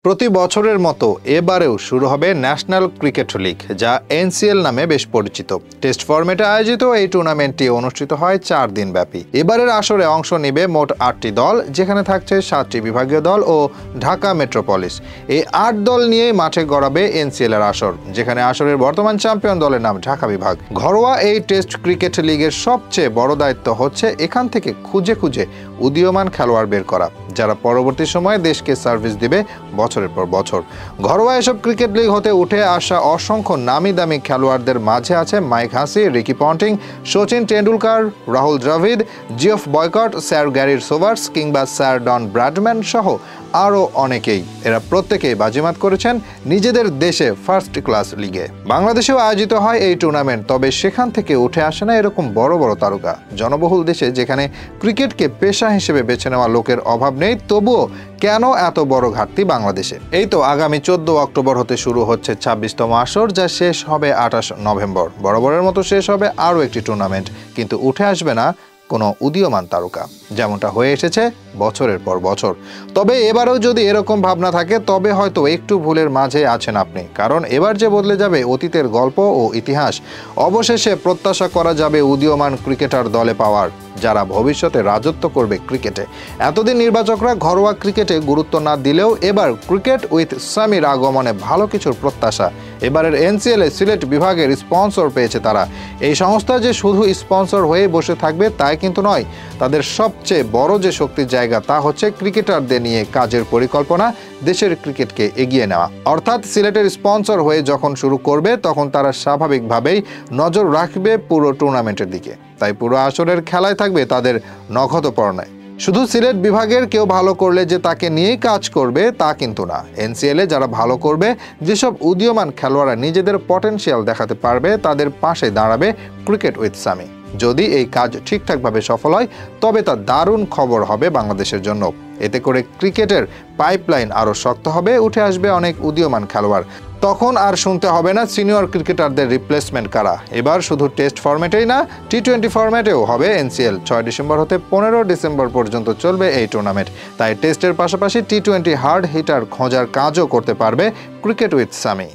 প্রতি বছরের মতো এবারেও শুরু হবে ন্যাশনাল ক্রিকেট লিগ, যা এনসিএল নামে বেশ পরিচিত। টেস্ট ফরম্যাটে আয়োজিত এই টুর্নামেন্টটি অনুষ্ঠিত হয় 4 দিন ব্যাপী। এবারের আসরে অংশ নেবে মোট 8টি দল, যেখানে থাকছে 7টি বিভাগীয় দল ও ঢাকা মেট্রোপলিস। এই 8 দল নিয়েই মাঠে গড়াবে এনসিএল এর আসর, যেখানে আসরের বর্তমান চ্যাম্পিয়ন দলের নাম ঢাকা বিভাগ। ঘরোয়া এই টেস্ট ক্রিকেট লিগের সবচেয়ে বড় দায়িত্ব হচ্ছে এখান থেকে খুঁজে খুঁজে উদীয়মান খেলোয়াড় বের করা, যারা পরবর্তী সময়ে দেশকে সার্ভিস দিবে বছরের পর বছর। ঘরোয়া এসব ক্রিকেট লিগ হতে উঠে আসা অসংখ্য নামি দামি খেলোয়াড়দের মাঝে আছে Mike Hussey, Ricky Ponting, Sachin Tendulkar, Rahul Dravid, Geoff Boycott, sir Garry Sobers কিংবা স্যার ডন ব্র্যাডম্যান সহ আরও অনেকেই। এরা প্রত্যেকেই বাজিমাত করেছেন নিজেদের দেশে ফার্স্ট ক্লাস লিগে। বাংলাদেশেও আয়োজিত হয় এই টুর্নামেন্ট, তবে সেখান থেকে উঠে আসে না এরকম বড় বড় তারকা। জনবহুল দেশে যেখানে ক্রিকেটকে পেশা হিসেবে বেছে নেওয়া লোকের অভাব নেই, তবুও কেন এত বড় ঘাটতি বাংলাদেশে? এই তো আগামী 14 অক্টোবর হতে শুরু হচ্ছে 26তম আসর, যা শেষ হবে 28 নভেম্বর। বরাবরের মতো শেষ হবে আরও একটি টুর্নামেন্ট, কিন্তু উঠে আসবে না কোনো উদীয়মান তারকা, যেমনটা হয়ে এসেছে বছরের পর বছর। তবে এবারেও যদি এরকম ভাবনা থাকে, তবে হয়তো একটু ভুলের মাঝে আছেন আপনি, কারণ এবার যে বদলে যাবে অতীতের গল্প ও ইতিহাস। অবশেষে প্রত্যাশা করা যাবে উদীয়মান ক্রিকেটার দলে পাওয়ার, যারা ভবিষ্যতে রাজত্ব করবে ক্রিকেটে। এতদিন নির্বাচকরা ঘরোয়া ক্রিকেটে গুরুত্ব না দিলেও এবার ক্রিকেট উইথ সামির আগমনে ভালো কিছুর প্রত্যাশা। এবারের এনসিএল এ সিলেট বিভাগের স্পন্সর পেয়েছে তারা। এই সংস্থা যে শুধু স্পন্সর হয়ে বসে থাকবে তাই কিন্তু নয়, তাদের সবচেয়ে বড় যে শক্তির জায়গা তা হচ্ছে ক্রিকেটারদের নিয়ে কাজের পরিকল্পনা, দেশের ক্রিকেটকে এগিয়ে নেওয়া। অর্থাৎ সিলেটের স্পন্সর হয়ে যখন শুরু করবে, তখন তারা স্বাভাবিকভাবেই নজর রাখবে পুরো টুর্নামেন্টের দিকে। তাই পুরো আসরের খেলায় থাকবে তাদের নখদর্পণে। শুধু সিলেট বিভাগের কেউ ভালো করলে যে তাকে নিয়েই কাজ করবে তা কিন্তু না। এনসিএল এ যারা ভালো করবে, যেসব উদীয়মান খেলোয়াড়রা নিজেদের পটেনশিয়াল দেখাতে পারবে, তাদের পাশে দাঁড়াবে ক্রিকেট উইথ সামি। যদি এই কাজ ঠিকঠাকভাবে সফল হয়, তবে তা দারুণ খবর হবে বাংলাদেশের জন্য। এতে করে ক্রিকেটের পাইপলাইন আরও শক্ত হবে, উঠে আসবে অনেক উদীয়মান খেলোয়াড়। তখন আর শুনতে হবে না সিনিয়র ক্রিকেটারদের রিপ্লেসমেন্ট কারা। এবার শুধু টেস্ট ফরম্যাটেই না, টি-20 ফরম্যাটেও হবে এনসিএল। 6 ডিসেম্বর হতে 15 ডিসেম্বর পর্যন্ত চলবে এই টুর্নামেন্ট। তাই টেস্টের পাশাপাশি টি-20 হার্ড হিটার খোঁজার কাজও করতে পারবে ক্রিকেট উইথ সামি।